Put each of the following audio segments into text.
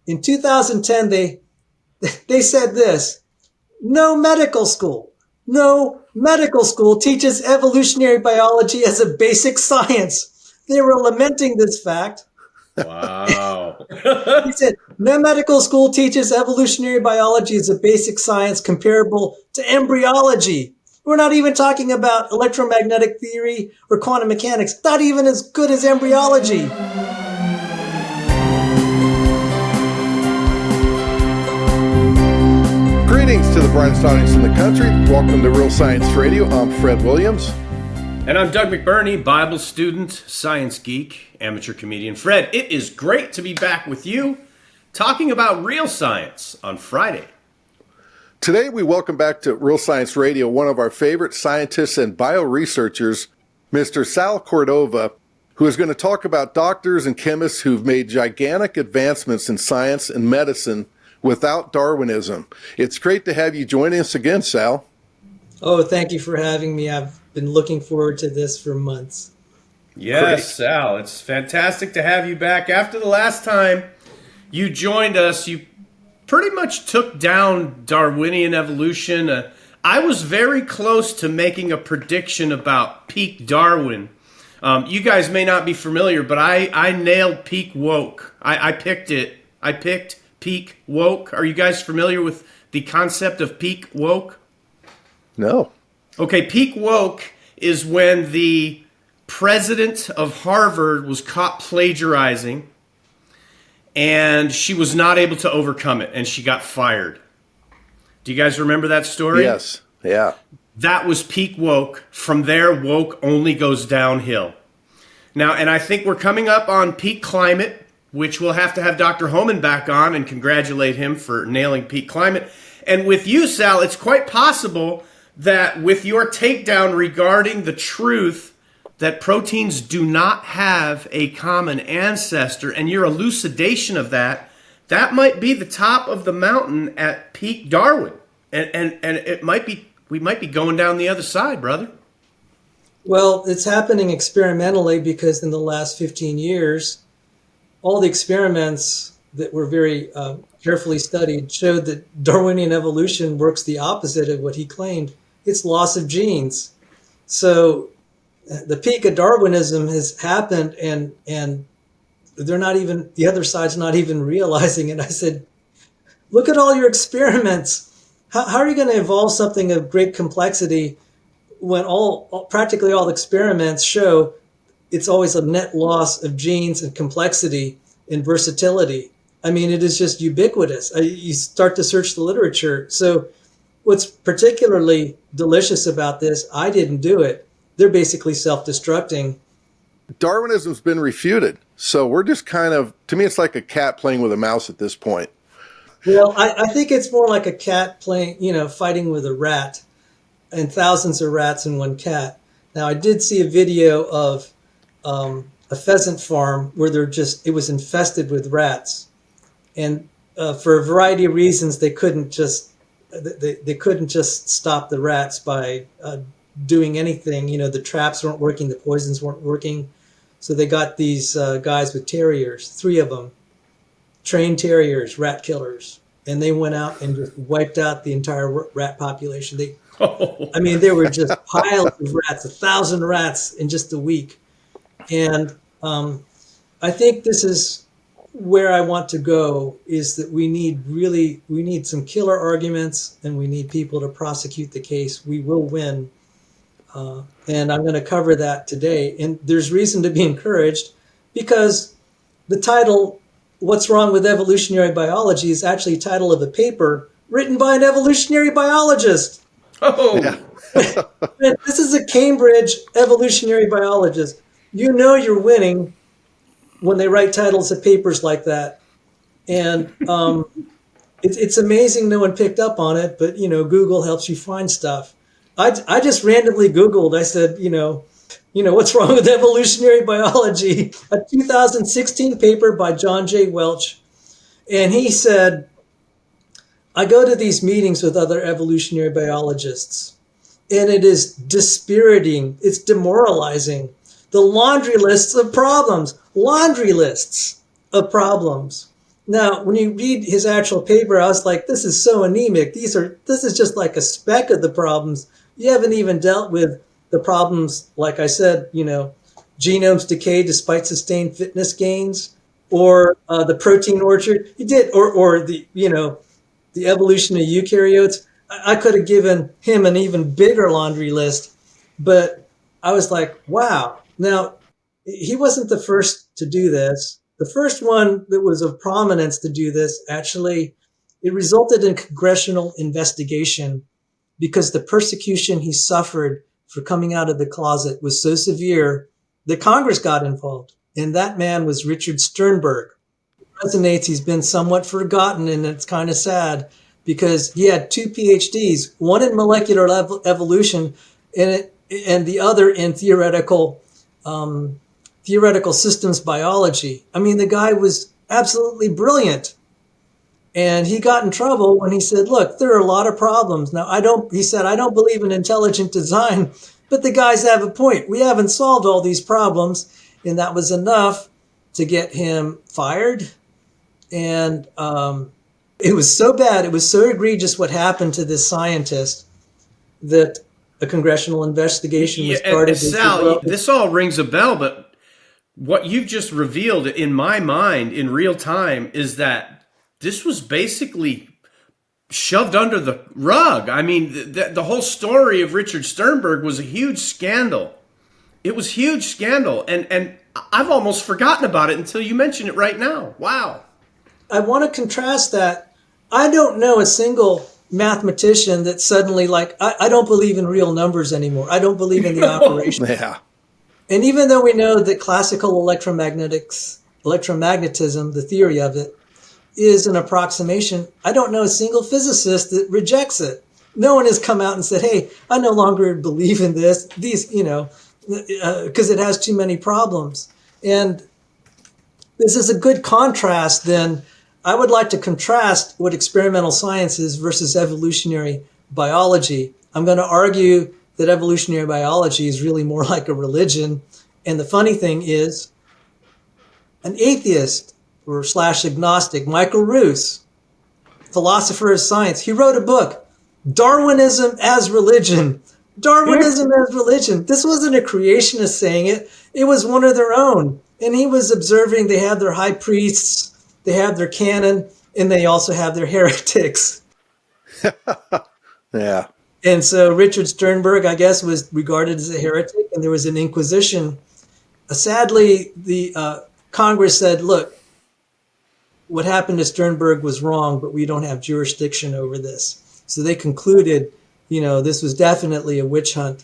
In 2010, they said this: no medical school teaches evolutionary biology as a basic science. They were lamenting this fact. Wow. He said, no medical school teaches evolutionary biology as a basic science comparable to embryology. We're not even talking about electromagnetic theory or quantum mechanics, not even as good as embryology. Greetings to the brightest audience in the country. Welcome to Real Science Radio. I'm Fred Williams. And I'm Doug McBurney, Bible student, science geek, amateur comedian. Fred, it is great to be back with you talking about real science on Friday. Today we welcome back to Real Science Radio one of our favorite scientists and bioresearchers, Mr. Sal Cordova, who is going to talk about doctors and chemists who've made gigantic advancements in science and medicine without Darwinism. It's great to have you join us again, Sal. Oh, thank you for having me. I've been looking forward to this for months. Yes, Great. Sal, it's fantastic to have you back. After the last time you joined us, you pretty much took down Darwinian evolution. I was very close to making a prediction about peak Darwin. You guys may not be familiar, but I nailed peak woke. I picked it. I picked peak woke. Are you guys familiar with the concept of peak woke? No. Okay, peak woke is when the president of Harvard was caught plagiarizing and she was not able to overcome it and she got fired. Do you guys remember that story? Yes. Yeah. That was peak woke. From there, woke only goes downhill. Now, and I think we're coming up on peak climate, which we'll have to have Dr. Homan back on and congratulate him for nailing peak climate. And with you, Sal, it's quite possible that with your takedown regarding the truth that proteins do not have a common ancestor and your elucidation of that, that might be the top of the mountain at peak Darwin. And it might be, we might be going down the other side, brother. Well, it's happening experimentally because in the last 15 years, all the experiments that were very carefully studied showed that Darwinian evolution works the opposite of what he claimed. It's loss of genes. So the peak of Darwinism has happened and they're not even, the other side's not even realizing it. I said, look at all your experiments. How are you going to evolve something of great complexity when practically all experiments show it's always a net loss of genes and complexity and versatility? I mean, it is just ubiquitous. You start to search the literature. So what's particularly delicious about this, I didn't do it. They're basically self-destructing. Darwinism's been refuted. So we're just kind of, to me, it's like a cat playing with a mouse at this point. Well, I think it's more like a cat playing, fighting with a rat, and thousands of rats and one cat. Now, I did see a video of a pheasant farm where it was infested with rats. And for a variety of reasons, they couldn't just stop the rats by doing anything. The traps weren't working, the poisons weren't working. So they got these guys with terriers, 3 of them, trained terriers, rat killers. And they went out and just wiped out the entire rat population. There were just piles of rats, 1,000 rats in just a week. And I think this is where I want to go, is that we need some killer arguments and we need people to prosecute the case. We will win. And I'm going to cover that today. And there's reason to be encouraged because the title, What's Wrong with Evolutionary Biology, is actually a title of a paper written by an evolutionary biologist. Oh, Yeah. This is a Cambridge evolutionary biologist. You're winning when they write titles of papers like that. And it's amazing no one picked up on it, but, Google helps you find stuff. I just randomly Googled, I said, what's wrong with evolutionary biology? A 2016 paper by John J. Welch. And he said, I go to these meetings with other evolutionary biologists, and it is dispiriting. It's demoralizing. The laundry lists of problems. Now, when you read his actual paper, I was like, this is so anemic. This is just like a speck of the problems. You haven't even dealt with the problems, like I said, genomes decay despite sustained fitness gains, or the protein orchard. You did, or the evolution of eukaryotes. I could have given him an even bigger laundry list, but I was like, wow. Now, he wasn't the first to do this. The first one that was of prominence to do this, actually, it resulted in congressional investigation because the persecution he suffered for coming out of the closet was so severe that Congress got involved. And that man was Richard Sternberg. Resonates, he's been somewhat forgotten, and it's kind of sad because he had two PhDs, one in molecular evolution and the other in theoretical systems biology. I mean, the guy was absolutely brilliant. And he got in trouble when he said, look, there are a lot of problems. Now, he said, I don't believe in intelligent design, but the guys have a point. We haven't solved all these problems. And that was enough to get him fired. And it was so bad, it was so egregious what happened to this scientist that a congressional investigation was started. And Sal, this all rings a bell, but what you've just revealed in my mind in real time is that this was basically shoved under the rug. I mean, the whole story of Richard Sternberg was a huge scandal. It was a huge scandal, and I've almost forgotten about it until you mention it right now. Wow. I want to contrast that. I don't know a single mathematician that suddenly, I don't believe in real numbers anymore. I don't believe in the operation. Yeah. And even though we know that classical electromagnetism, the theory of it, is an approximation, I don't know a single physicist that rejects it. No one has come out and said, hey, I no longer believe in this, because it has too many problems. And this is a good contrast then. I would like to contrast what experimental science is versus evolutionary biology. I'm going to argue that evolutionary biology is really more like a religion. And the funny thing is, an atheist or / agnostic, Michael Roos, philosopher of science, he wrote a book, Darwinism as Religion. Darwinism as Religion. This wasn't a creationist saying it. It was one of their own. And he was observing they have their high priests, they have their canon, and they also have their heretics. Yeah. And so Richard Sternberg, I guess, was regarded as a heretic, and there was an inquisition. Sadly, the Congress said, look, what happened to Sternberg was wrong, but we don't have jurisdiction over this. So they concluded, this was definitely a witch hunt,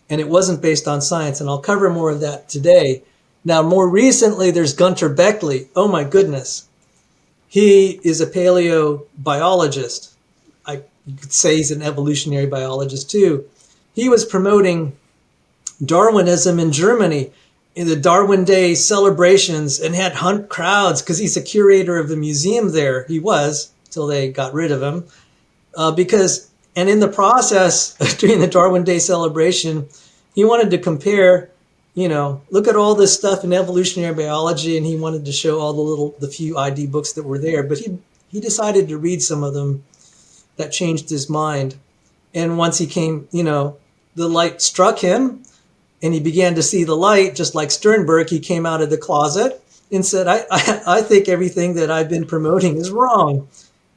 and it wasn't based on science. And I'll cover more of that today. Now, more recently, there's Gunter Beckley. Oh, my goodness. He is a paleobiologist. You could say he's an evolutionary biologist, too. He was promoting Darwinism in Germany in the Darwin Day celebrations and had hunt crowds because he's a curator of the museum there. He was, till they got rid of him. And in the process, during the Darwin Day celebration, he wanted to compare, look at all this stuff in evolutionary biology, and he wanted to show all the few ID books that were there. But he decided to read some of them. That changed his mind. And once he came, the light struck him, and he began to see the light, just like Sternberg. He came out of the closet and said, I think everything that I've been promoting is wrong.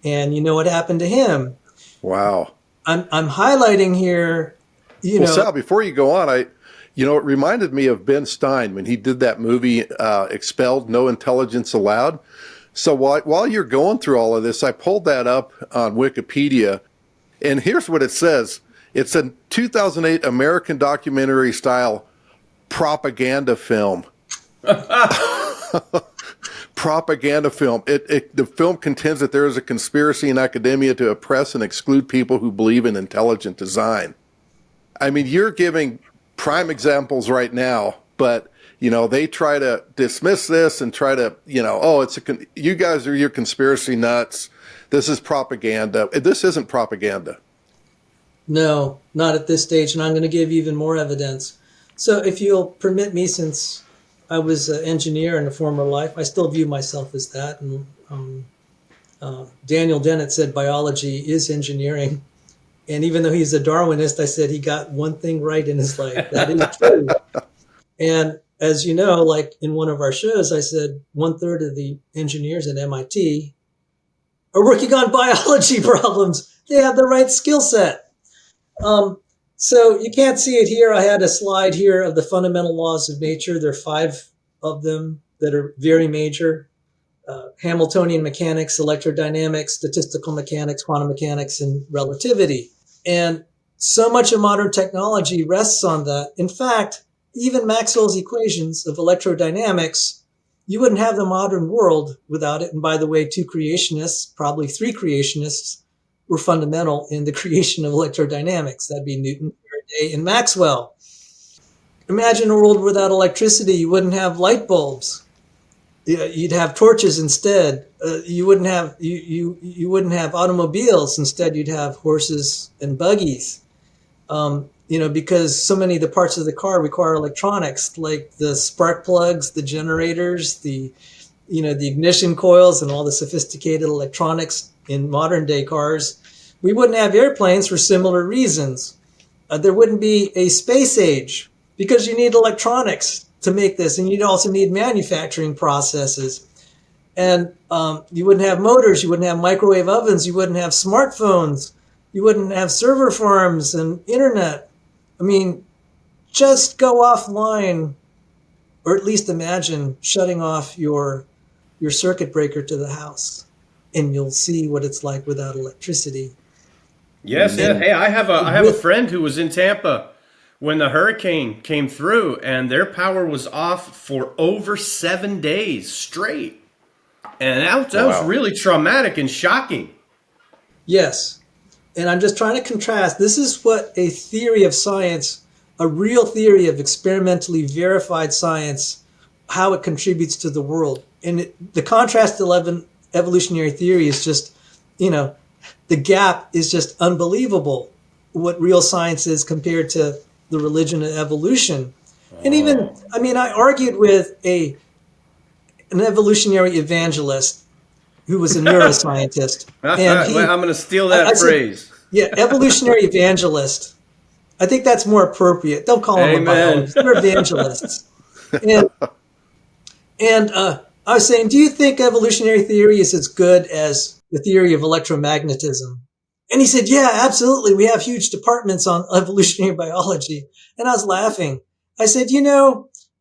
And you know what happened to him? Wow. I'm highlighting here, Well, Sal, before you go on, it reminded me of Ben Stein when he did that movie, Expelled, No Intelligence Allowed. So while you're going through all of this, I pulled that up on Wikipedia, and here's what it says. It's a 2008 American documentary-style propaganda film. Propaganda film. The film contends that there is a conspiracy in academia to oppress and exclude people who believe in intelligent design. I mean, you're giving prime examples right now, but they try to dismiss this and try to, you guys are your conspiracy nuts. This is propaganda. This isn't propaganda. No, not at this stage. And I'm going to give you even more evidence. So if you'll permit me, since I was an engineer in a former life, I still view myself as that. And Um, Daniel Dennett said biology is engineering. And even though he's a Darwinist, I said he got one thing right in his life. That is true. And as you know, like in one of our shows, I said 1/3 of the engineers at MIT are working on biology problems. They have the right skill set. So you can't see it here. I had a slide here of the fundamental laws of nature. There are 5 of them that are very major. Hamiltonian mechanics, electrodynamics, statistical mechanics, quantum mechanics, and relativity. And so much of modern technology rests on that. In fact, even Maxwell's equations of electrodynamics, you wouldn't have the modern world without it. And by the way, 2 creationists, probably 3 creationists, were fundamental in the creation of electrodynamics. That'd be Newton, Faraday, and Maxwell. Imagine a world without electricity. You wouldn't have light bulbs. You'd have torches instead. You wouldn't have you wouldn't have automobiles. Instead, you'd have horses and buggies. Because so many of the parts of the car require electronics, like the spark plugs, the generators, the ignition coils, and all the sophisticated electronics in modern day cars. We wouldn't have airplanes for similar reasons. There wouldn't be a space age because you need electronics to make this, and you'd also need manufacturing processes. And you wouldn't have motors, you wouldn't have microwave ovens, you wouldn't have smartphones, you wouldn't have server farms and internet. I mean, just go offline, or at least imagine shutting off your circuit breaker to the house, and you'll see what it's like without electricity. Yes, yeah. Hey, I have a friend who was in Tampa when the hurricane came through, and their power was off for over 7 days straight. And that was really traumatic and shocking. Yes. And I'm just trying to contrast. This is what a theory of science, a real theory of experimentally verified science, how it contributes to the world. And the contrast to evolutionary theory is just, the gap is just unbelievable, what real science is compared to the religion of evolution. And even, I argued with an evolutionary evangelist who was a neuroscientist. And I'm going to steal that phrase. Evolutionary evangelist. I think that's more appropriate. Don't call them a biologist. They're evangelists. And I was saying, do you think evolutionary theory is as good as the theory of electromagnetism? And he said, yeah, absolutely. We have huge departments on evolutionary biology. And I was laughing. I said,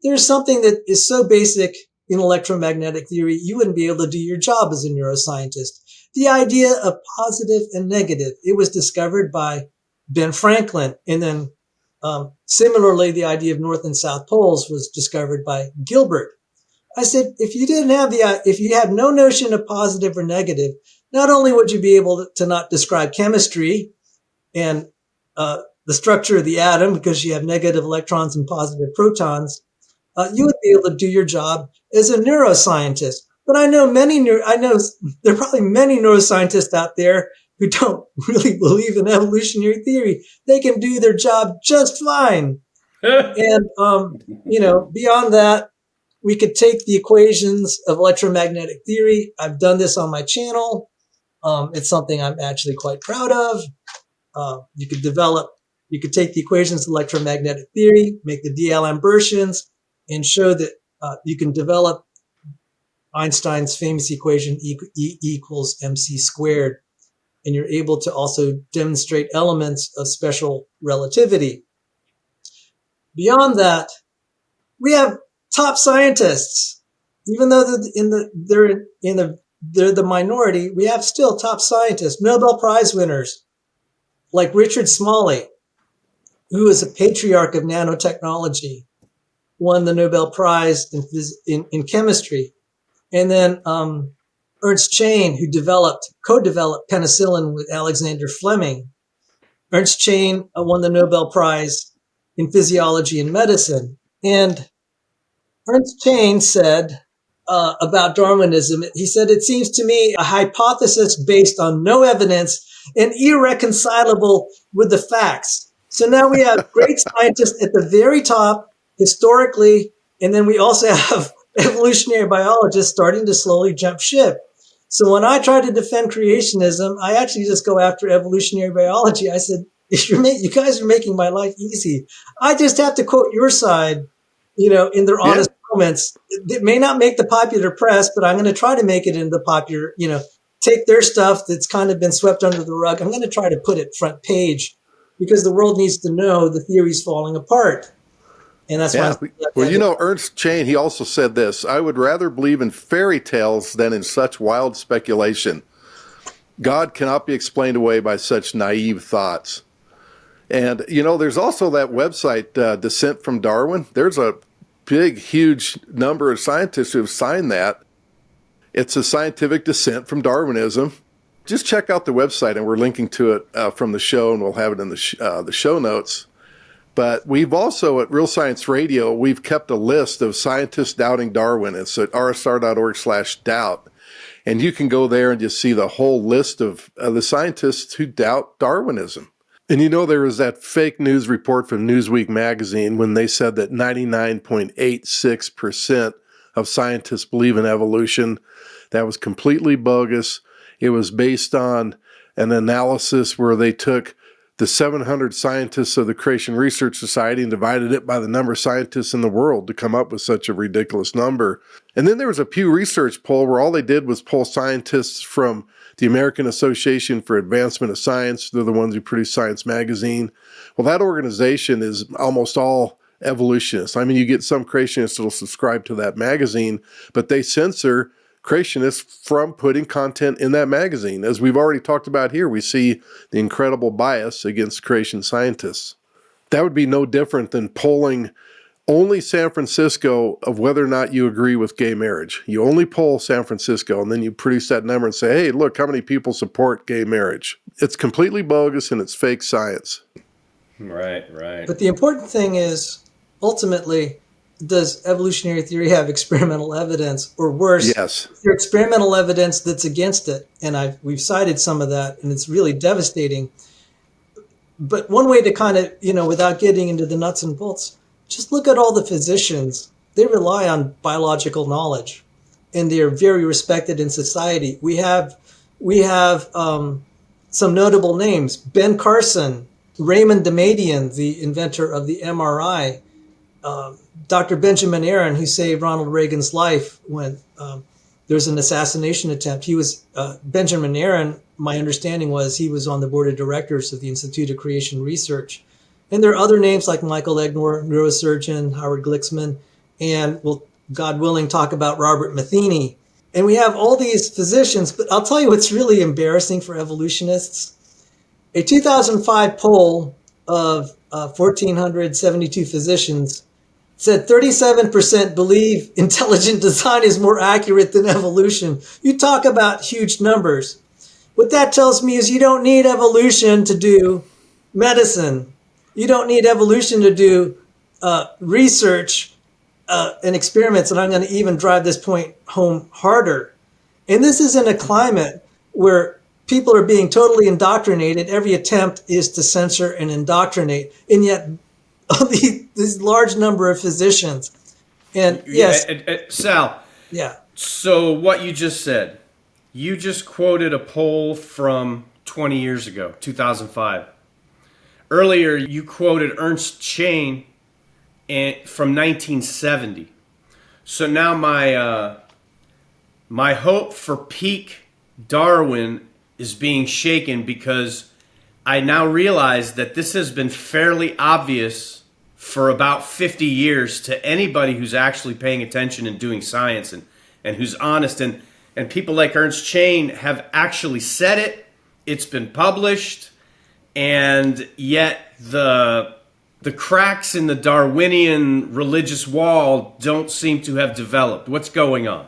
there's something that is so basic in electromagnetic theory, you wouldn't be able to do your job as a neuroscientist. The idea of positive and negative. It was discovered by Ben Franklin. And then similarly, the idea of North and South poles was discovered by Gilbert. I said, if you had no notion of positive or negative, not only would you be able to not describe chemistry and the structure of the atom because you have negative electrons and positive protons, you would be able to do your job as a neuroscientist. But I know there are probably many neuroscientists out there who don't really believe in evolutionary theory. They can do their job just fine. And, beyond that, we could take the equations of electromagnetic theory. I've done this on my channel. It's something I'm actually quite proud of. You could take the equations of electromagnetic theory, make the D-Lambertians, and show that you can develop Einstein's famous equation E equals mc squared. And you're able to also demonstrate elements of special relativity. Beyond that, we have top scientists. Even though they're the minority, we have still top scientists, Nobel Prize winners, like Richard Smalley, who is a patriarch of nanotechnology, won the Nobel Prize in chemistry. And then Ernst Chain, who co-developed penicillin with Alexander Fleming. Ernst Chain won the Nobel Prize in physiology and medicine. And Ernst Chain said about Darwinism, he said, it seems to me a hypothesis based on no evidence and irreconcilable with the facts. So now we have great scientists at the very top, historically, and then we also have evolutionary biologists starting to slowly jump ship. So when I try to defend creationism, I actually just go after evolutionary biology. I said, you guys are making my life easy. I just have to quote your side, in their Yeah. honest moments. It may not make the popular press, but I'm going to try to make it into the popular, take their stuff that's kind of been swept under the rug. I'm going to try to put it front page because the world needs to know the theory's falling apart. And that's why Yeah. I'm Well, Ernst Chain, he also said this: I would rather believe in fairy tales than in such wild speculation. God cannot be explained away by such naive thoughts. And, there's also that website, Descent from Darwin. There's a big, huge number of scientists who have signed that. It's a scientific descent from Darwinism. Just check out the website, and we're linking to it from the show, and we'll have it in the show notes. But we've also, at Real Science Radio, we've kept a list of scientists doubting Darwin. It's at rsr.org/doubt. And you can go there and just see the whole list of the scientists who doubt Darwinism. And there was that fake news report from Newsweek magazine when they said that 99.86% of scientists believe in evolution. That was completely bogus. It was based on an analysis where they took the 700 scientists of the Creation Research Society and divided it by the number of scientists in the world to come up with such a ridiculous number. And then there was a Pew Research poll where all they did was poll scientists from the American Association for Advancement of Science. They're the ones who produce Science Magazine. Well, that organization is almost all evolutionists. I mean, you get some creationists that will subscribe to that magazine, but they censor creationists from putting content in that magazine. As we've already talked about here, we see the incredible bias against creation scientists. That would be no different than polling only San Francisco of whether or not you agree with gay marriage. You only poll San Francisco, and then you produce that number and say, hey, look, how many people support gay marriage? It's completely bogus, and it's fake science. Right. But the important thing is, ultimately, does evolutionary theory have experimental evidence, or worse, Yes. is there experimental evidence that's against it? And we've cited some of that, and it's really devastating. But one way to kind of, without getting into the nuts and bolts, just look at all the physicians. They rely on biological knowledge, and they are very respected in society. We have some notable names: Ben Carson, Raymond Damadian, the inventor of the MRI, Dr. Benjamin Aaron, who saved Ronald Reagan's life when there was an assassination attempt. He was Benjamin Aaron. My understanding was he was on the board of directors of the Institute of Creation Research. And there are other names like Michael Egnor, neurosurgeon, Howard Glicksman, and we'll, God willing, talk about Robert Matheny. And we have all these physicians, but I'll tell you what's really embarrassing for evolutionists. A 2005 poll of 1,472 physicians said 37% believe intelligent design is more accurate than evolution. You talk about huge numbers. What that tells me is you don't need evolution to do medicine. You don't need evolution to do research and experiments. And I'm going to even drive this point home harder. And this is in a climate where people are being totally indoctrinated. Every attempt is to censor and indoctrinate. And yet this large number of physicians. And yes. Sal. Yeah. So what you just said, you just quoted a poll from 20 years ago, 2005. Earlier, you quoted Ernst Chain from 1970. So now my hope for peak Darwin is being shaken because I now realize that this has been fairly obvious for about 50 years to anybody who's actually paying attention and doing science and who's honest. And people like Ernst Chain have actually said it. It's been published. And yet the cracks in the Darwinian religious wall don't seem to have developed. What's going on?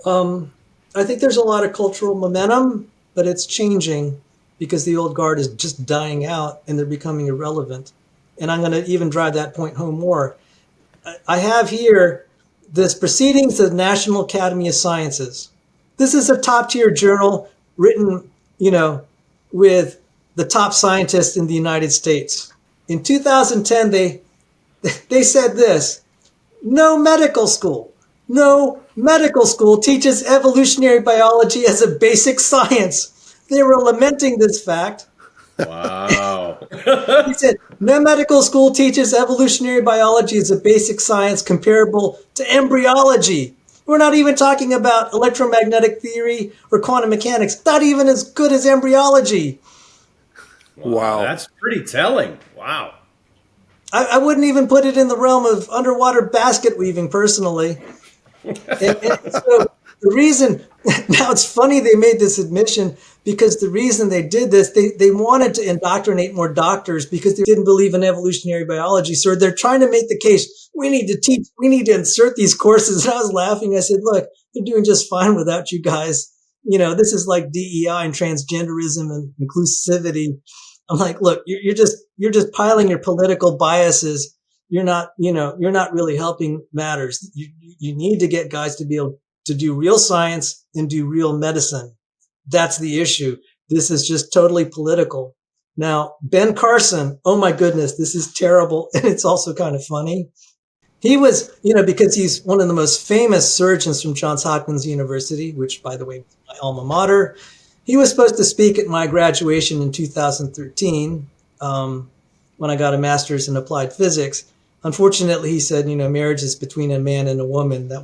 I think there's a lot of cultural momentum, but it's changing because the old guard is just dying out and they're becoming irrelevant. And I'm going to even drive that point home more. I have here this Proceedings of the National Academy of Sciences. This is a top-tier journal written, with the top scientists in the United States. In 2010, they said this: no medical school, No, medical school teaches evolutionary biology as a basic science. They were lamenting this fact. Wow. He said, no medical school teaches evolutionary biology as a basic science comparable to embryology. We're not even talking about electromagnetic theory or quantum mechanics, not even as good as embryology. Wow. That's pretty telling. Wow. I wouldn't even put it in the realm of underwater basket weaving personally. And so the reason, now it's funny they made this admission because the reason they did this, they wanted to indoctrinate more doctors because they didn't believe in evolutionary biology. So they're trying to make the case, we need to teach, we need to insert these courses. And I was laughing. I said, look, they're doing just fine without you guys. You know, this is like DEI and transgenderism and inclusivity. I'm like, look, you're just piling your political biases. You're not really helping matters. You need to get guys to be able to do real science and do real medicine. That's the issue. This is just totally political. Now, Ben Carson, oh my goodness, this is terrible. And it's also kind of funny. He was, because he's one of the most famous surgeons from Johns Hopkins University, which, by the way, is my alma mater. He was supposed to speak at my graduation in 2013 when I got a master's in applied physics. Unfortunately, he said, marriage is between a man and a woman. They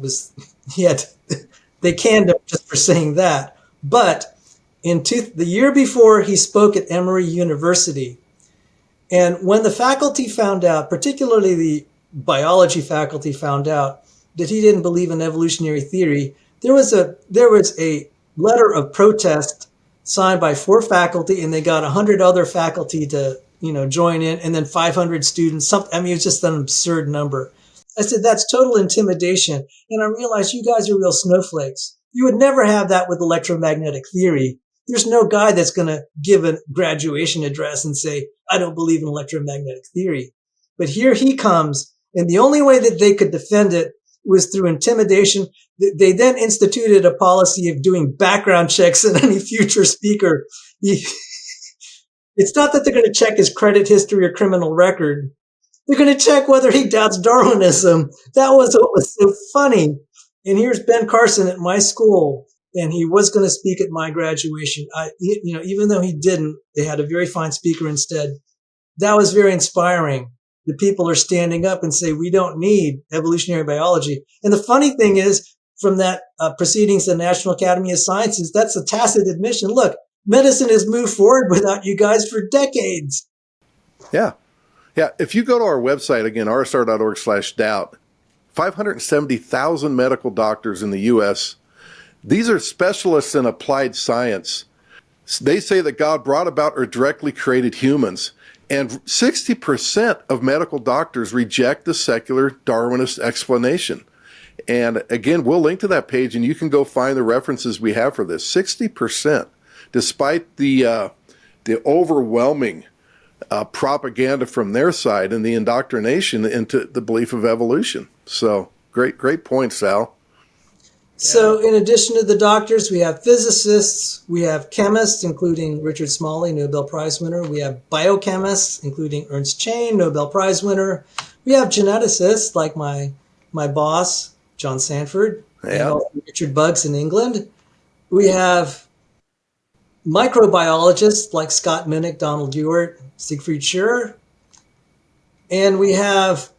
canned him just for saying that. But the year before, he spoke at Emory University. And when the faculty found out, particularly the biology faculty found out that he didn't believe in evolutionary theory, there was a letter of protest signed by 4 faculty, and they got 100 other faculty to, join in, and then 500 students. It was just an absurd number. I said, that's total intimidation. And I realized you guys are real snowflakes. You would never have that with electromagnetic theory. There's no guy that's going to give a graduation address and say, I don't believe in electromagnetic theory. But here he comes, and the only way that they could defend it was through intimidation. They then instituted a policy of doing background checks on any future speaker. It's not that they're going to check his credit history or criminal record. They're going to check whether he doubts Darwinism. That was what was so funny. And here's Ben Carson at my school, and he was going to speak at my graduation. Even though he didn't, they had a very fine speaker instead. That was very inspiring. The people are standing up and say, we don't need evolutionary biology. And the funny thing is, from that proceedings of the National Academy of Sciences, that's a tacit admission. Look, medicine has moved forward without you guys for decades. Yeah. Yeah. If you go to our website, again, rsr.org/doubt, 570,000 medical doctors in the U.S., these are specialists in applied science. They say that God brought about or directly created humans. And 60% of medical doctors reject the secular Darwinist explanation. And again, we'll link to that page, and you can go find the references we have for this. 60%, despite the overwhelming propaganda from their side and the indoctrination into the belief of evolution. So great point, Sal. So in addition to the doctors, we have physicists, we have chemists, including Richard Smalley, Nobel Prize winner. We have biochemists, including Ernst Chain, Nobel Prize winner. We have geneticists, like my boss, John Sanford, and also Richard Buggs in England. We have microbiologists, like Scott Minnick, Donald Ewart, Siegfried Schurer. And we have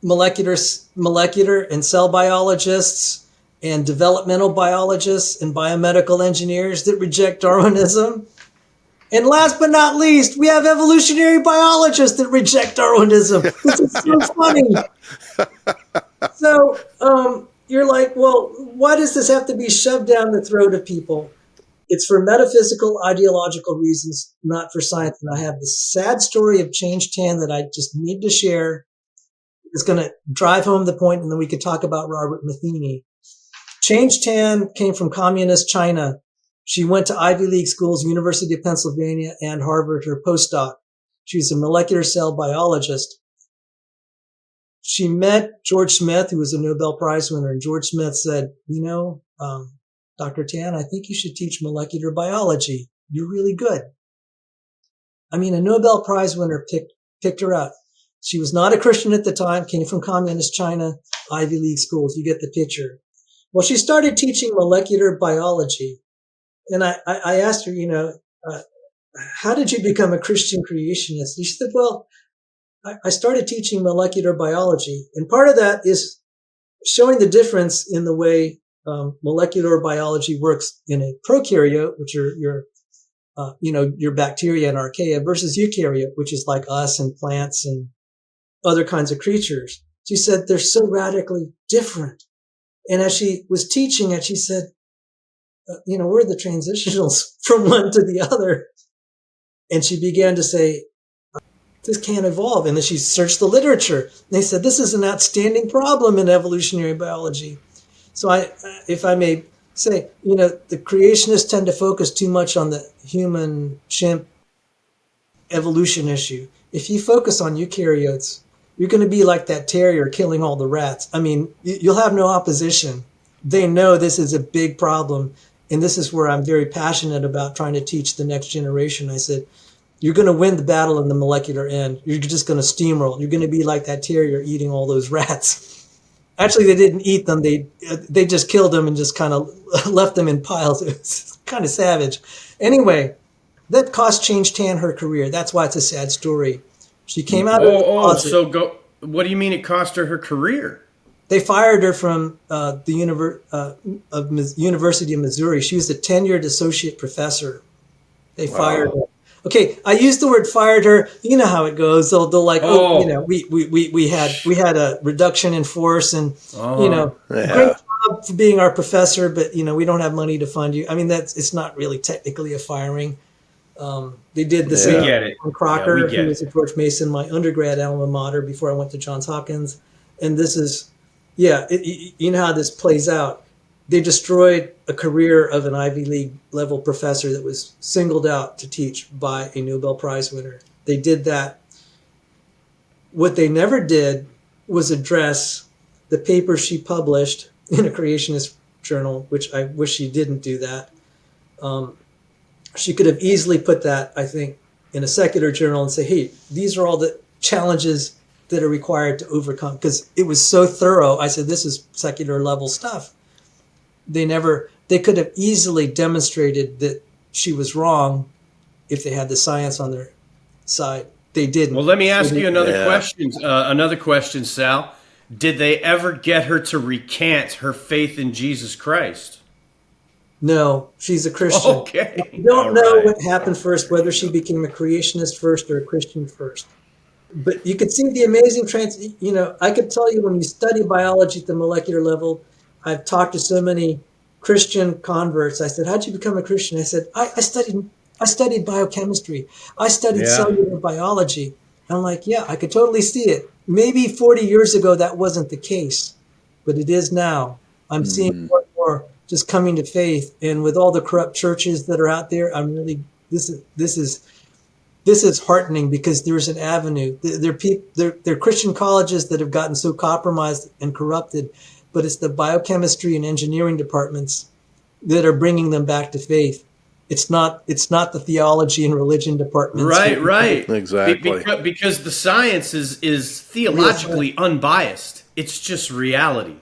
molecular and cell biologists, and developmental biologists and biomedical engineers that reject Darwinism. And last but not least, we have evolutionary biologists that reject Darwinism. This is so funny. So you're like, well, why does this have to be shoved down the throat of people? It's for metaphysical, ideological reasons, not for science. And I have this sad story of Change 10 that I just need to share. It's going to drive home the point, and then we could talk about Robert Matheny. Change Tan came from communist China. She went to Ivy League schools, University of Pennsylvania and Harvard, her postdoc. She was a molecular cell biologist. She met George Smith, who was a Nobel Prize winner, and George Smith said, Dr. Tan, I think you should teach molecular biology. You're really good. I mean, a Nobel Prize winner picked her out. She was not a Christian at the time, came from communist China, Ivy League schools. You get the picture. Well, she started teaching molecular biology. And I asked her, how did you become a Christian creationist? And she said, well, I started teaching molecular biology. And part of that is showing the difference in the way molecular biology works in a prokaryote, which are your bacteria and archaea, versus eukaryote, which is like us and plants and other kinds of creatures. She said they're so radically different. And as she was teaching it, she said, we're the transitionals from one to the other. And she began to say, this can't evolve. And then she searched the literature. And they said, this is an outstanding problem in evolutionary biology. So if I may say, the creationists tend to focus too much on the human chimp evolution issue. If you focus on eukaryotes, you're going to be like that terrier killing all the rats. I mean, you'll have no opposition. They know this is a big problem. And this is where I'm very passionate about trying to teach the next generation. I said, you're going to win the battle in the molecular end. You're just going to steamroll. You're going to be like that terrier eating all those rats. Actually, they didn't eat them. They just killed them and just kind of left them in piles. It's kind of savage. Anyway, that cost changed Tan her career. That's why it's a sad story. She came out of the closet. What do you mean it cost her career? They fired her from the University of Missouri. She was a tenured associate professor. They fired her. Okay, I used the word fired her. You know how it goes. They'll like, we had a reduction in force, and great job for being our professor, but we don't have money to fund you. I mean, it's not really technically a firing. They did the same on Crocker, who was at George Mason, my undergrad alma mater, before I went to Johns Hopkins. And this is, you know how this plays out. They destroyed a career of an Ivy League level professor that was singled out to teach by a Nobel Prize winner. They did that. What they never did was address the paper she published in a creationist journal, which I wish she didn't do that. She could have easily put that, I think, in a secular journal and say, hey, these are all the challenges that are required to overcome, because it was so thorough. I said, this is secular level stuff. They could have easily demonstrated that she was wrong if they had the science on their side. They didn't. Well, let me ask you another question, Sal. Did they ever get her to recant her faith in Jesus Christ? No, she's a Christian. Okay. We don't know what happened first, whether she became a creationist first or a Christian first. But you could see the amazing I could tell you, when you study biology at the molecular level, I've talked to so many Christian converts. I said, how'd you become a Christian? I said, I studied biochemistry. I studied cellular biology. And I'm like, I could totally see it. Maybe 40 years ago, that wasn't the case, but it is now. I'm seeing more and more just coming to faith. And with all the corrupt churches that are out there, I'm really, this is heartening, because there's an avenue. There are Christian colleges that have gotten so compromised and corrupted, but it's the biochemistry and engineering departments that are bringing them back to faith. It's not the theology and religion departments. Right. Exactly. Because the science is theologically unbiased. It's just reality.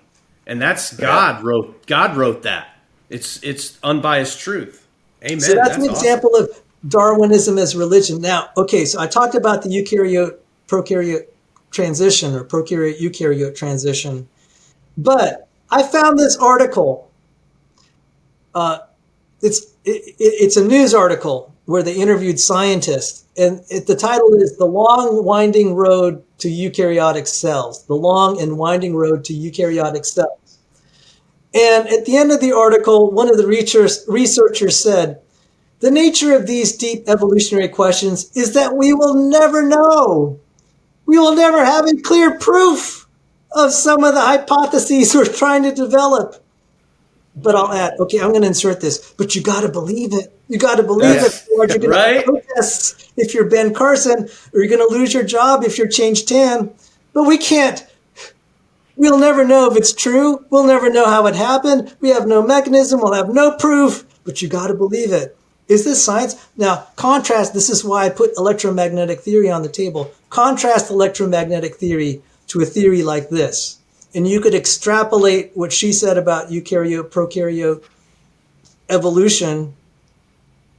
And that's God wrote that. It's unbiased truth. Amen. So that's an example of Darwinism as religion. Now, okay, so I talked about the eukaryote-prokaryote transition, or prokaryote-eukaryote transition. But I found this article. It's a news article where they interviewed scientists, and the title is "The Long Winding Road to Eukaryotic Cells." The long and winding road to eukaryotic cells. And at the end of the article, one of the researchers said, "The nature of these deep evolutionary questions is that we will never know. We will never have a clear proof of some of the hypotheses we're trying to develop." But I'll add, okay, I'm going to insert this, but you got to believe it. You got to believe it. Or you're going to have protests if you're Ben Carson, or you're going to lose your job if you're Change Tan. But we can't. We'll never know if it's true. We'll never know how it happened. We have no mechanism. We'll have no proof, but you got to believe it. Is this science? Now, contrast, this is why I put electromagnetic theory on the table. Contrast electromagnetic theory to a theory like this. And you could extrapolate what she said about eukaryote, prokaryote evolution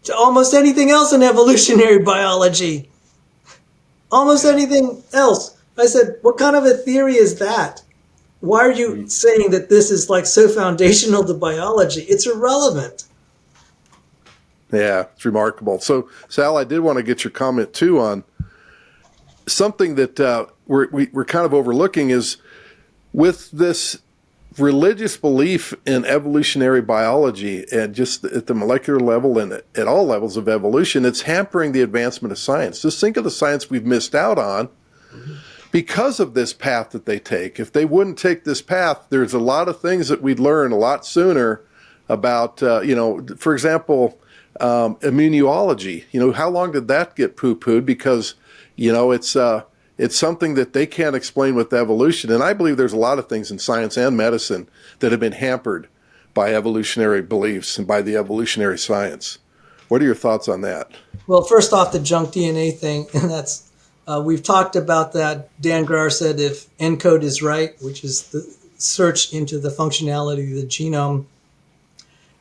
to almost anything else in evolutionary biology. Almost anything else. I said, what kind of a theory is that? Why are you saying that this is like so foundational to biology? It's irrelevant. Yeah, it's remarkable. So, Sal, I did want to get your comment too on something that we're kind of overlooking is with this religious belief in evolutionary biology and just at the molecular level and at all levels of evolution, it's hampering the advancement of science. Just think of the science we've missed out on because of this path that they take. If they wouldn't take this path, there's a lot of things that we'd learn a lot sooner about, for example, immunology. How long did that get poo-pooed? Because, it's something that they can't explain with evolution. And I believe there's a lot of things in science and medicine that have been hampered by evolutionary beliefs and by the evolutionary science. What are your thoughts on that? Well, first off, the junk DNA thing, and that's, we've talked about that. Dan Graer said if ENCODE is right, which is the search into the functionality of the genome,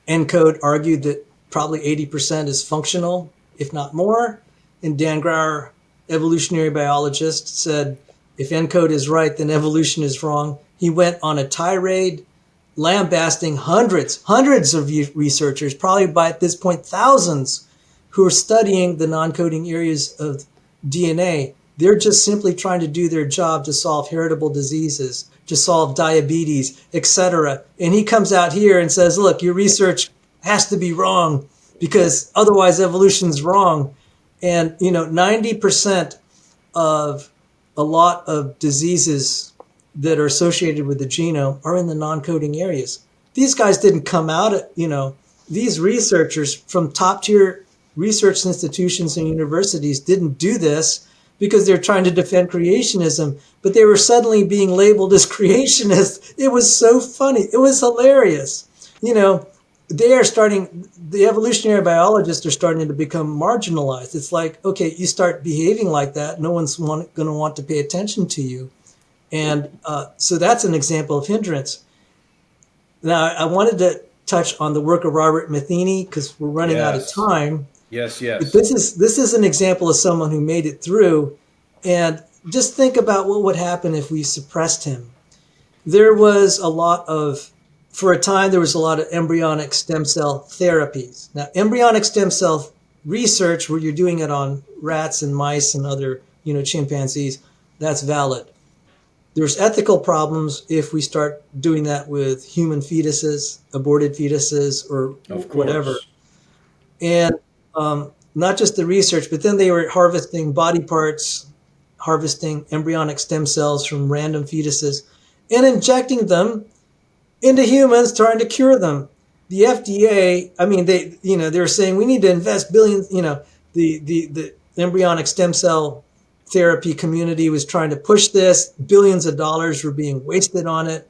ENCODE argued that probably 80% is functional, if not more. And Dan Graer, evolutionary biologist, said if ENCODE is right, then evolution is wrong. He went on a tirade lambasting hundreds of researchers, probably by at this point thousands, who are studying the non-coding areas of DNA. They're just simply trying to do their job to solve heritable diseases, to solve diabetes, etc. And he comes out here and says, look, your research has to be wrong because otherwise evolution's wrong. And, 90% of a lot of diseases that are associated with the genome are in the non-coding areas. These guys didn't come out, these researchers from top tier research institutions and universities didn't do this because they're trying to defend creationism, but they were suddenly being labeled as creationists. It was so funny. It was hilarious. The evolutionary biologists are starting to become marginalized. It's like, okay, you start behaving like that, no one's going to want to pay attention to you. And so that's an example of hindrance. Now, I wanted to touch on the work of Robert Matheny because we're running out of time. Yes. But this is an example of someone who made it through. And just think about what would happen if we suppressed him. For a time, there was a lot of embryonic stem cell therapies. Now, embryonic stem cell research, where you're doing it on rats and mice and other, chimpanzees, that's valid. There's ethical problems if we start doing that with human fetuses, aborted fetuses, or whatever. And not just the research, but then they were harvesting body parts, harvesting embryonic stem cells from random fetuses, and injecting them into humans, trying to cure them. The FDA, they were saying we need to invest billions. The embryonic stem cell therapy community was trying to push this. Billions of dollars were being wasted on it.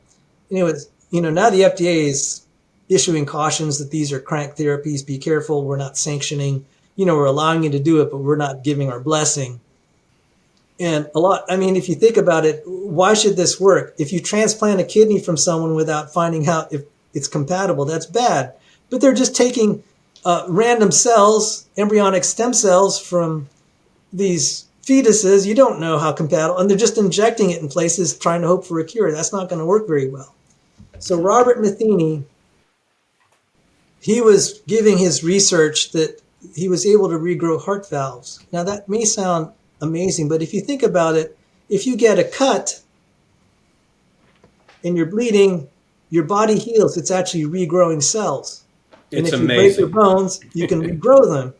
Now the FDA is issuing cautions that these are crank therapies. Be careful. We're not sanctioning. We're allowing you to do it, but we're not giving our blessing. And if you think about it, why should this work? If you transplant a kidney from someone without finding out if it's compatible, that's bad. But they're just taking random cells, embryonic stem cells from these fetuses. You don't know how compatible, and they're just injecting it in places trying to hope for a cure. That's not going to work very well. So Robert Matheny, he was giving his research that he was able to regrow heart valves. Now that may sound amazing, but if you think about it, if you get a cut and you're bleeding, your body heals. It's actually regrowing cells. And if you break your bones, you can regrow them.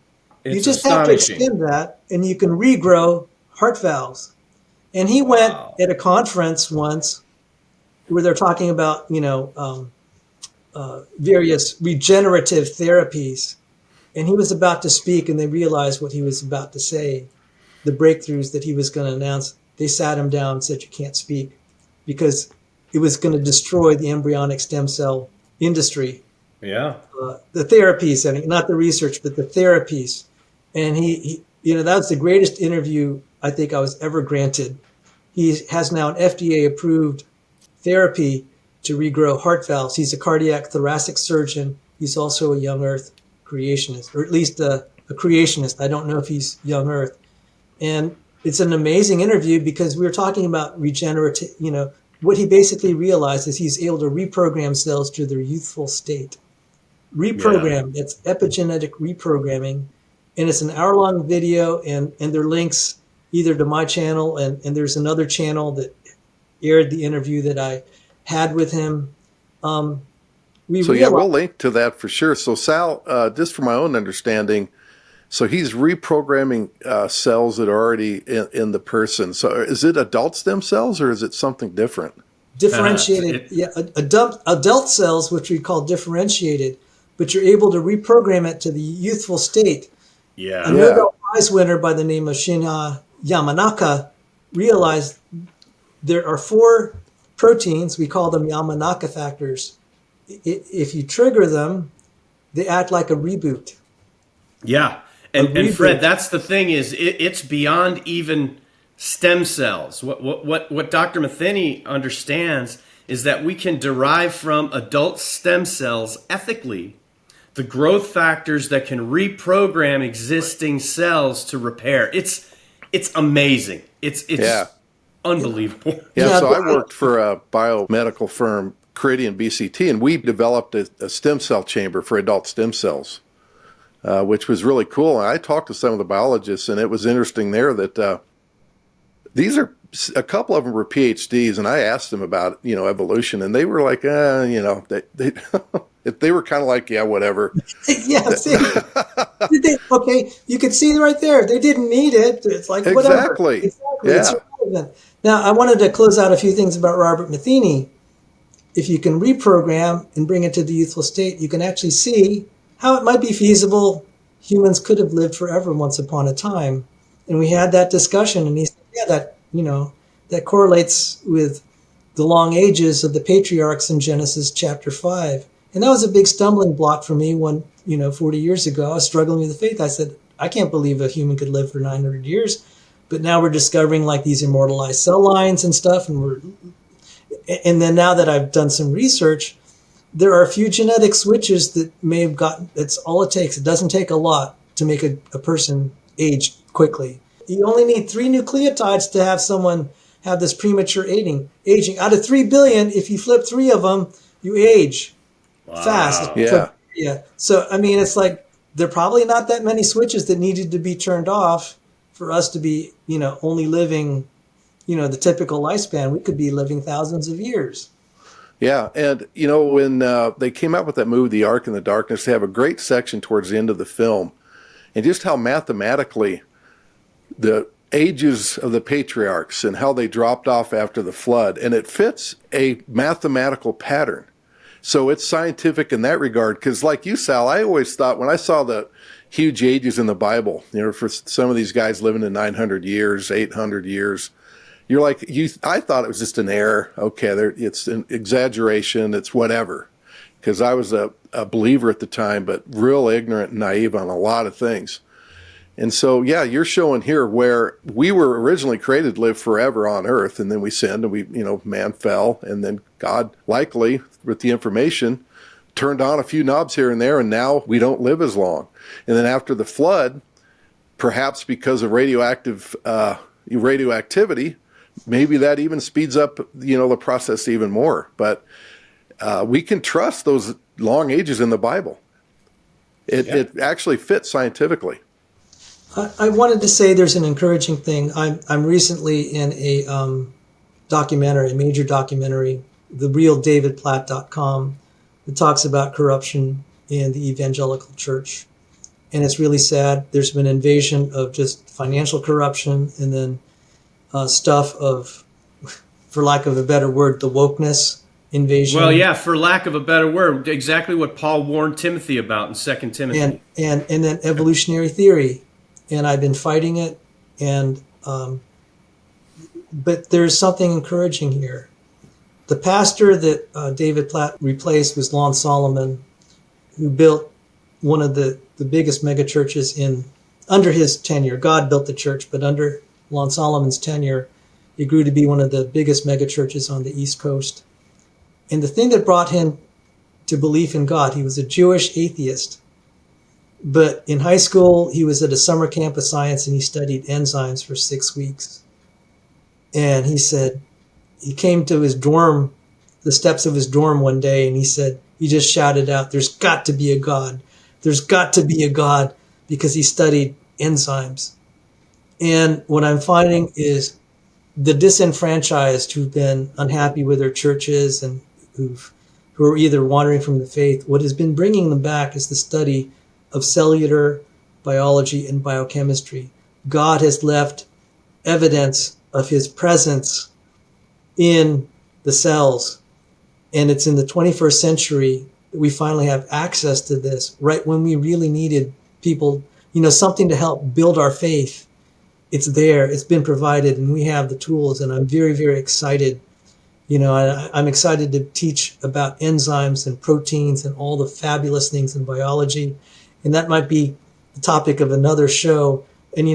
You just have to extend that, and you can regrow heart valves. And he went at a conference once where they're talking about, various regenerative therapies. And he was about to speak, and they realized what he was about to say. The breakthroughs that he was going to announce, they sat him down and said, you can't speak, because it was going to destroy the embryonic stem cell industry. Yeah. The therapies, and not the research, but the therapies. And he, that was the greatest interview I think I was ever granted. He has now an FDA approved therapy to regrow heart valves. He's a cardiac thoracic surgeon. He's also a young earth creationist, or at least a creationist. I don't know if he's young earth. And it's an amazing interview because we were talking about regenerative, what he basically realized is he's able to reprogram cells to their youthful state. Reprogram, it's epigenetic reprogramming. And it's an hour-long video, and there are links either to my channel, and there's another channel that aired the interview that I had with him. We'll link to that for sure. So Sal, just for my own understanding, so he's reprogramming cells that are already in the person. So is it adult stem cells or is it something different? Differentiated, adult cells, which we call differentiated, but you're able to reprogram it to the youthful state. Yeah. A Nobel Prize winner by the name of Shinya Yamanaka realized there are 4 proteins, we call them Yamanaka factors. If you trigger them, they act like a reboot. Yeah. And Fred, that's the thing is it's beyond even stem cells. What Dr. Metheny understands is that we can derive from adult stem cells ethically the growth factors that can reprogram existing cells to repair. It's amazing. It's unbelievable. Yeah, so I worked for a biomedical firm, Ceridian BCT, and we developed a stem cell chamber for adult stem cells, which was really cool. And I talked to some of the biologists, and it was interesting there that these are a couple of them were PhDs, and I asked them about evolution, and they were like, they they were kind of like, yeah, whatever. Yeah, see, okay, you can see right there. They didn't need it. It's like whatever. Exactly. Yeah. It's irrelevant. Now, I wanted to close out a few things about Robert Matheny. If you can reprogram and bring it to the youthful state, you can actually see how it might be feasible. Humans could have lived forever once upon a time. And we had that discussion, and he said, yeah, that correlates with the long ages of the patriarchs in Genesis chapter 5. And that was a big stumbling block for me when, 40 years ago, I was struggling with the faith. I said, I can't believe a human could live for 900 years. But now we're discovering like these immortalized cell lines and stuff. And then now that I've done some research, there are a few genetic switches that may have gotten, that's all it takes. It doesn't take a lot to make a person age quickly. You only need 3 nucleotides to have someone have this premature aging. Out of 3 billion, if you flip 3 of them, you age fast. Yeah. So, it's like there are probably not that many switches that needed to be turned off for us to be, only living, the typical lifespan. We could be living thousands of years. Yeah. And, when they came out with that movie, The Ark in the Darkness, they have a great section towards the end of the film. And just how mathematically the ages of the patriarchs and how they dropped off after the flood. And it fits a mathematical pattern. So it's scientific in that regard. Because like you, Sal, I always thought when I saw the huge ages in the Bible, for some of these guys living in 900 years, 800 years, you're like, I thought it was just an error. Okay, it's an exaggeration. It's whatever. Because I was a believer at the time, but real ignorant and naive on a lot of things. And so, yeah, you're showing here where we were originally created to live forever on earth, and then we sinned, and man fell, and then God, likely, with the information, turned on a few knobs here and there, and now we don't live as long. And then after the flood, perhaps because of radioactivity, maybe that even speeds up, the process even more. But we can trust those long ages in the Bible. It actually fits scientifically. I wanted to say there's an encouraging thing. I'm recently in a major documentary, therealdavidplatt.com, that talks about corruption in the evangelical church. And it's really sad. There's been an invasion of just financial corruption, and then stuff of, for lack of a better word, the wokeness invasion. Well, yeah, for lack of a better word, exactly what Paul warned Timothy about in 2 Timothy. And then evolutionary theory. And I've been fighting it, but there's something encouraging here. The pastor that David Platt replaced was Lon Solomon, who built one of the biggest mega churches under his tenure. God built the church, but under Lon Solomon's tenure, it grew to be one of the biggest mega churches on the East Coast. And the thing that brought him to belief in God, he was a Jewish atheist. But in high school, he was at a summer camp of science and he studied enzymes for 6 weeks. And he said, he came to his dorm, the steps of his dorm one day, and he said, he just shouted out, "There's got to be a God. There's got to be a God," because he studied enzymes. And what I'm finding is the disenfranchised who've been unhappy with their churches and who are either wandering from the faith, what has been bringing them back is the study of cellular biology and biochemistry. God has left evidence of his presence in the cells. And it's in the 21st century that we finally have access to this, right when we really needed people, something to help build our faith. It's there, it's been provided, and we have the tools. And I'm very, very excited. I'm excited to teach about enzymes and proteins and all the fabulous things in biology. And that might be the topic of another show. And,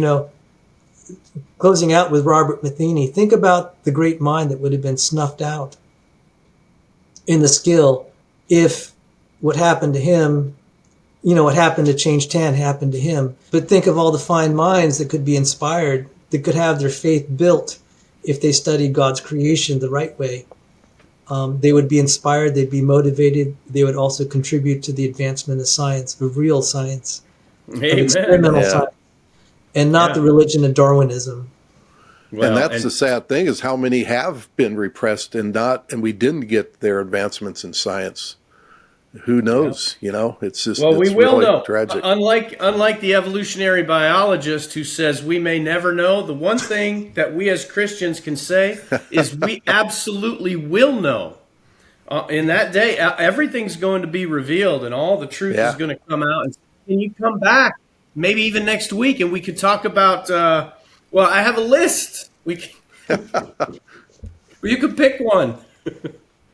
closing out with Robert Matheny, think about the great mind that would have been snuffed out in the skill if what happened to him, what happened to Change 10 happened to him. But think of all the fine minds that could be inspired, that could have their faith built if they studied God's creation the right way. They would be inspired, they'd be motivated, they would also contribute to the advancement of science, of real science, of experimental science, and not the religion of Darwinism. Well, and that's the sad thing, is how many have been repressed and we didn't get their advancements in science. Who knows? It's just, well, we will really know. Tragic. Unlike the evolutionary biologist who says we may never know, the one thing that we as Christians can say is we absolutely will know. In that day, everything's going to be revealed and all the truth is going to come out. And can you come back maybe even next week and we could talk about, I have a list. You could pick one.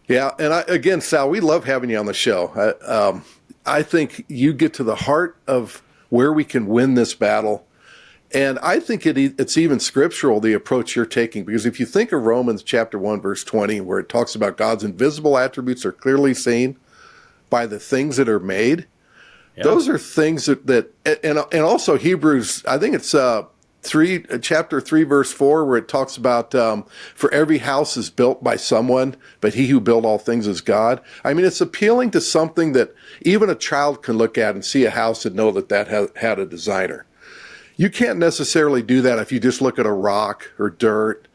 Yeah, and again, Sal, we love having you on the show. I think you get to the heart of where we can win this battle, and I think it's even scriptural, the approach you're taking, because if you think of Romans chapter 1, verse 20, where it talks about God's invisible attributes are clearly seen by the things that are made, those are things that and also Hebrews, I think it's chapter 3, verse 4, where it talks about for every house is built by someone, but he who built all things is God. I mean, it's appealing to something that even a child can look at and see a house and know that had a designer. You can't necessarily do that if you just look at a rock or dirt.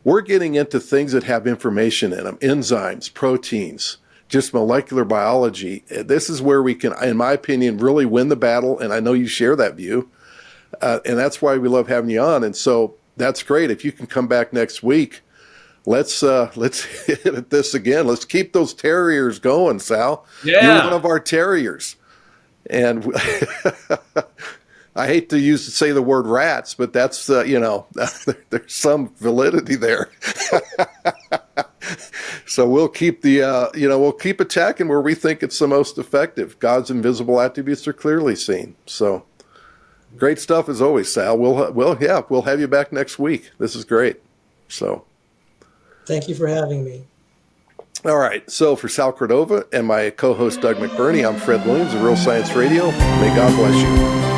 We're getting into things that have information in them, enzymes, proteins, just molecular biology. This is where we can, in my opinion, really win the battle, and I know you share that view. And that's why we love having you on. And so that's great. If you can come back next week, let's hit at this again. Let's keep those terriers going, Sal. Yeah. You're one of our terriers. And I hate to say the word rats, but that's, there's some validity there. So we'll keep we'll keep attacking where we think it's the most effective. God's invisible attributes are clearly seen. So great stuff as always, Sal. We'll have you back next week. This is great. So thank you for having me. All right. So for Sal Cordova and my co-host Doug McBurney, I'm Fred Williams of Real Science Radio. May God bless you.